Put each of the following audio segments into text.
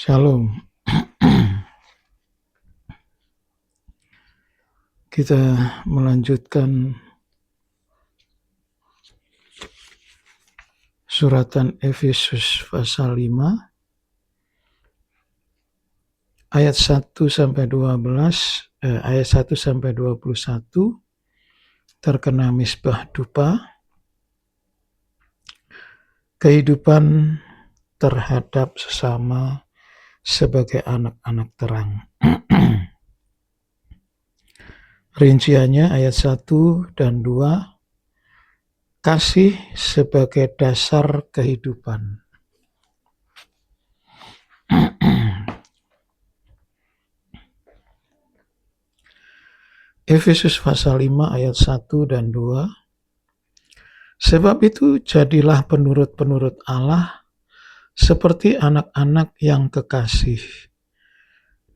Shalom. Kita melanjutkan suratan Efesus pasal 5 ayat 1 sampai 12, ayat 1 sampai 21 terkena misbah dupa, kehidupan terhadap sesama sebagai anak-anak terang. Rinciannya ayat 1 dan 2, kasih sebagai dasar kehidupan. Efesus pasal 5 ayat 1 dan 2. Sebab itu jadilah penurut-penurut Allah seperti anak-anak yang kekasih,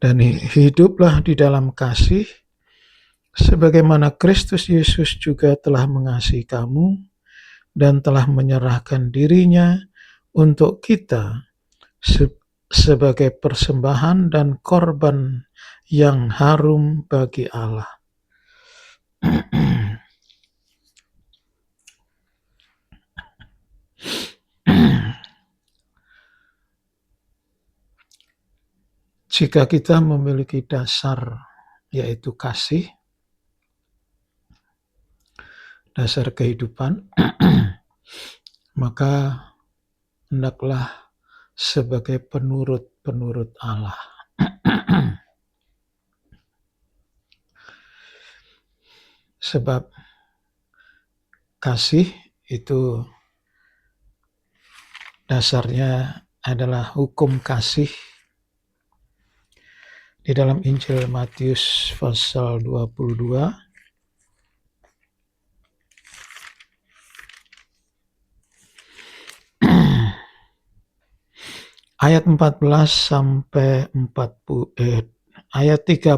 dan hiduplah di dalam kasih sebagaimana Kristus Yesus juga telah mengasihi kamu dan telah menyerahkan dirinya untuk kita sebagai persembahan dan korban yang harum bagi Allah. Jika kita memiliki dasar yaitu kasih, dasar kehidupan, maka hendaklah sebagai penurut-penurut Allah. Sebab kasih itu dasarnya adalah hukum kasih. Di dalam Injil Matius pasal 22 ayat 14 sampai 40, ayat 34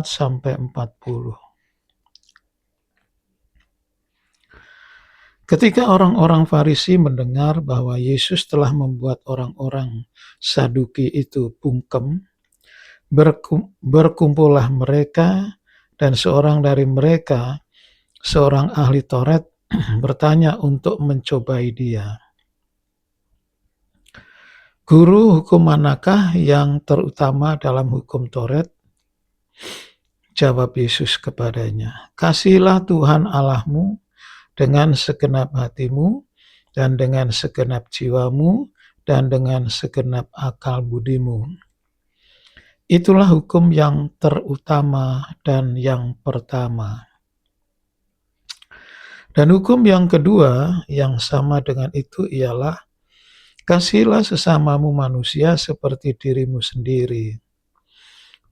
sampai 40. Ketika orang-orang Farisi mendengar bahwa Yesus telah membuat orang-orang Saduki itu bungkem, berkumpullah mereka, dan seorang dari mereka, seorang ahli Taurat, bertanya untuk mencobai dia. Guru, hukum manakah yang terutama dalam hukum Taurat? Jawab Yesus kepadanya, kasihilah Tuhan Allahmu dengan segenap hatimu, dan dengan segenap jiwamu, dan dengan segenap akal budimu. Itulah hukum yang terutama dan yang pertama. Dan hukum yang kedua yang sama dengan itu ialah, kasihilah sesamamu manusia seperti dirimu sendiri.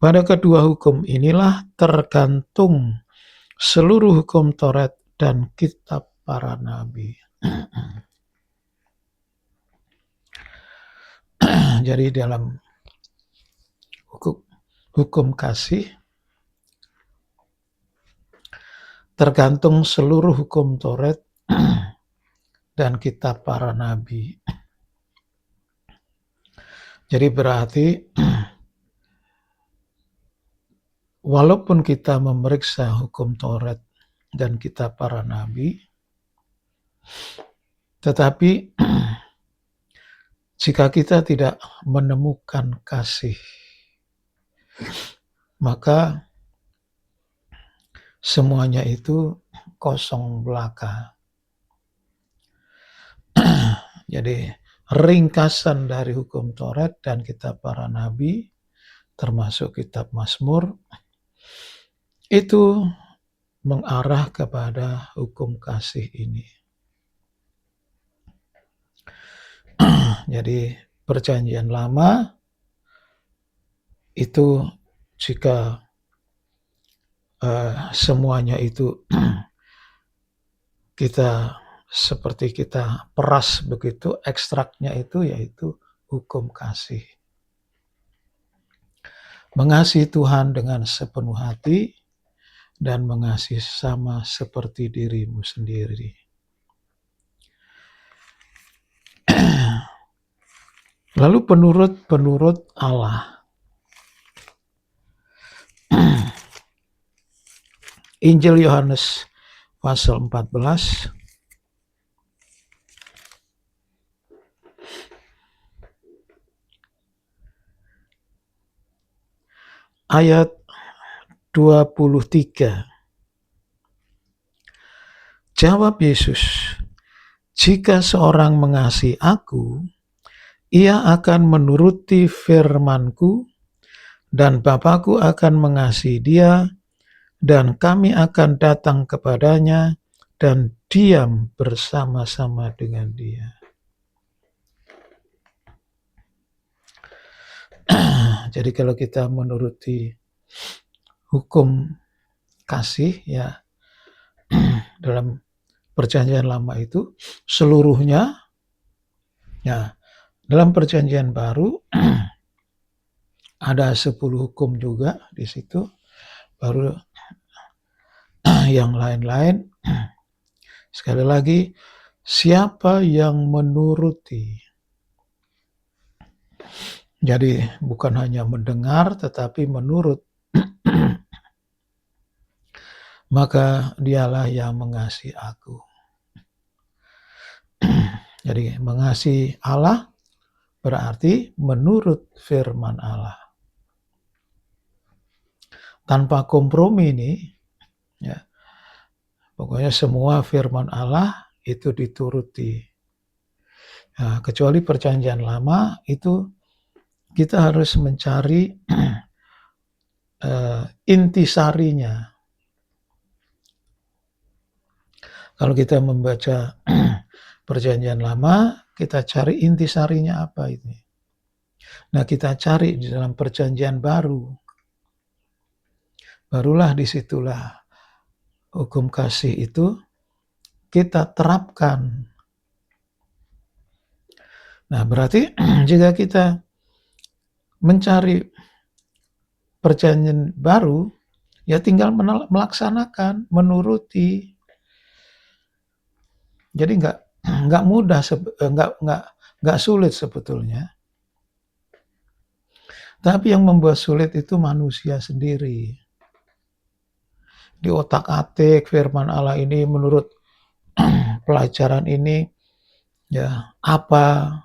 Pada kedua hukum inilah tergantung seluruh hukum Taurat dan kitab para nabi. Jadi dalam hukum kasih tergantung seluruh hukum Taurat dan kitab para nabi. Jadi berarti walaupun kita memeriksa hukum Taurat dan kitab para nabi, tetapi jika kita tidak menemukan kasih, maka semuanya itu kosong belaka. Jadi ringkasan dari hukum Taurat dan kitab para nabi, termasuk kitab Mazmur, itu mengarah kepada hukum kasih ini. Jadi perjanjian lama itu jika semuanya itu kita seperti kita peras begitu, ekstraknya itu yaitu hukum kasih. Mengasihi Tuhan dengan sepenuh hati dan mengasihi sesama seperti dirimu sendiri. Lalu penurut Allah. Injil Yohanes pasal 14 ayat 23. Jawab Yesus, "Jika seorang mengasihi aku, ia akan menuruti firman-Ku, dan Bapa-Ku akan mengasihi dia, dan kami akan datang kepadanya dan diam bersama-sama dengan dia." Jadi kalau kita menuruti hukum kasih ya dalam Perjanjian Lama itu seluruhnya, ya dalam Perjanjian Baru ada 10 hukum juga di situ, baru yang lain-lain. Sekali lagi, siapa yang menuruti. Jadi bukan hanya mendengar tetapi menurut. Maka dialah yang mengasihi aku. Jadi mengasihi Allah berarti menurut firman Allah. Tanpa kompromi ini, ya, pokoknya semua firman Allah itu dituruti. Nah, kecuali Perjanjian Lama itu kita harus mencari intisarinya. Kalau kita membaca Perjanjian Lama, kita cari intisarinya apa ini. Nah, kita cari di dalam Perjanjian Baru. Barulah disitulah hukum kasih itu kita terapkan. Nah, berarti jika kita mencari Perjanjian Baru, ya tinggal melaksanakan, menuruti. Jadi nggak mudah, nggak sulit sebetulnya. Tapi yang membuat sulit itu manusia sendiri. Di otak-atik firman Allah ini menurut pelajaran ini, ya apa?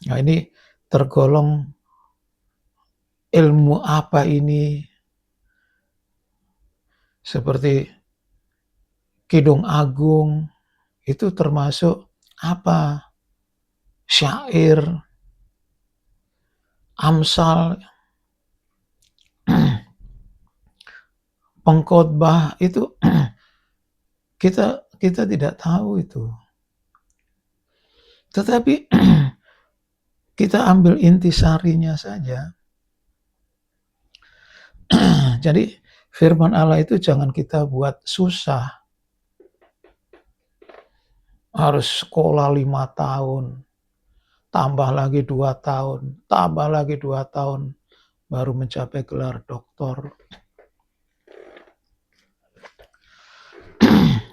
Nah, ini tergolong ilmu apa ini? Seperti Kidung Agung itu termasuk apa? Syair, Amsal, pengkhotbah itu kita tidak tahu itu. Tetapi kita ambil intisarinya saja. Jadi firman Allah itu jangan kita buat susah. Harus sekolah 5 tahun, tambah lagi 2 tahun, tambah lagi 2 tahun, baru mencapai gelar doktor.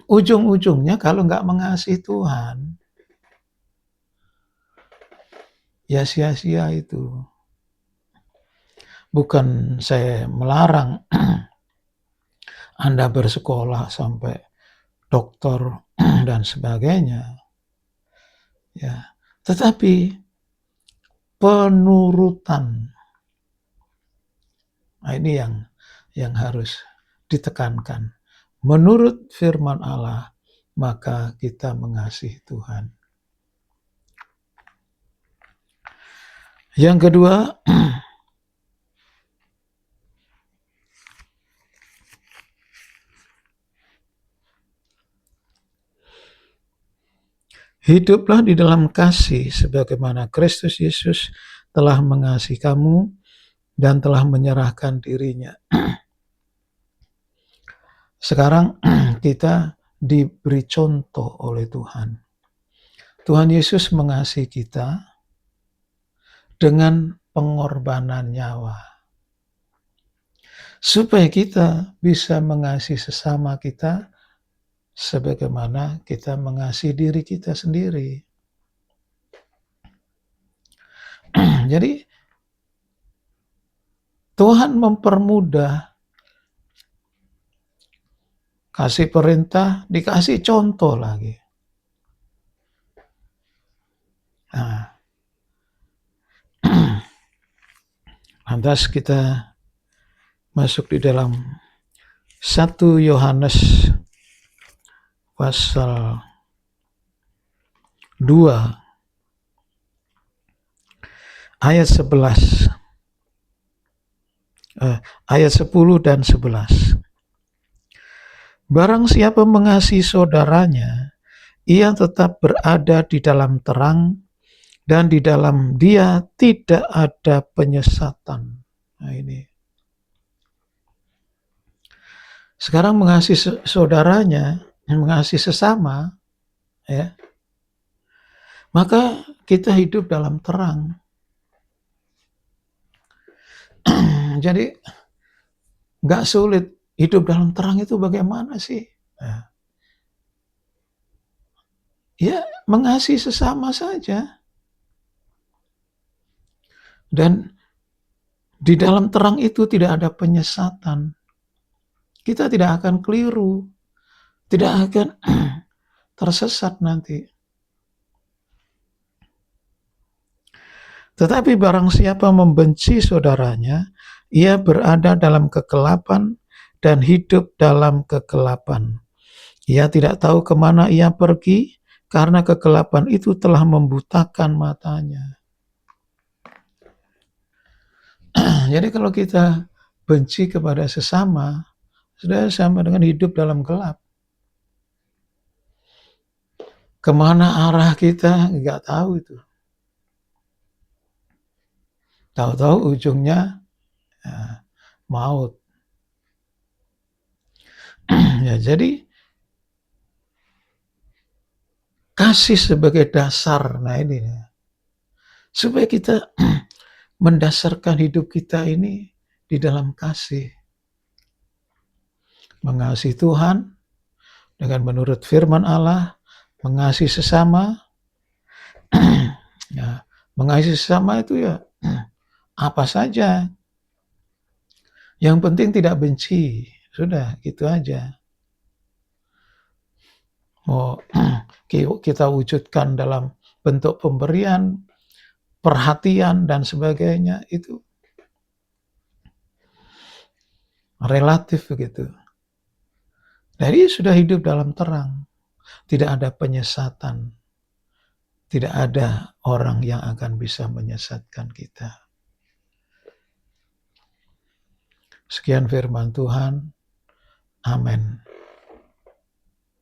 Ujung-ujungnya kalau nggak mengasihi Tuhan, ya sia-sia itu. Bukan saya melarang Anda bersekolah sampai doktor dan sebagainya. Ya, tetapi penurutan, nah ini yang harus ditekankan. Menurut firman Allah, maka kita mengasihi Tuhan. Yang kedua, hiduplah di dalam kasih sebagaimana Kristus Yesus telah mengasihi kamu dan telah menyerahkan dirinya. Sekarang kita diberi contoh oleh Tuhan. Tuhan Yesus mengasihi kita dengan pengorbanan nyawa. Supaya kita bisa mengasihi sesama kita sebagaimana kita mengasihi diri kita sendiri. Jadi Tuhan mempermudah, kasih perintah, dikasih contoh lagi. Nah, lantas kita masuk di dalam 1 Yohanes pasal 2 ayat 11, ayat 10 dan 11. Barang siapa mengasihi saudaranya, ia tetap berada di dalam terang, dan di dalam dia tidak ada penyesatan. Nah ini. Sekarang mengasihi saudaranya, mengasihi sesama, ya, maka kita hidup dalam terang. Jadi nggak sulit hidup dalam terang itu bagaimana sih? Nah, ya mengasihi sesama saja. Dan di dalam terang itu tidak ada penyesatan. Kita tidak akan keliru, tidak akan tersesat nanti. Tetapi barang siapa membenci saudaranya, ia berada dalam kegelapan dan hidup dalam kegelapan. Ia tidak tahu kemana ia pergi, karena kegelapan itu telah membutakan matanya. Jadi kalau kita benci kepada sesama, sudah sama dengan hidup dalam gelap. Kemana arah kita nggak tahu itu. Tahu-tahu ujungnya ya, maut. Ya, jadi kasih sebagai dasar. Nah ini supaya kita mendasarkan hidup kita ini di dalam kasih. Mengasihi Tuhan dengan menurut firman Allah, mengasihi sesama. Ya, mengasihi sesama itu ya apa saja. Yang penting tidak benci. Sudah, gitu aja. Mau kita wujudkan dalam bentuk pemberian, perhatian, dan sebagainya, itu relatif begitu. Jadi sudah hidup dalam terang. Tidak ada penyesatan. Tidak ada orang yang akan bisa menyesatkan kita. Sekian firman Tuhan. Amin.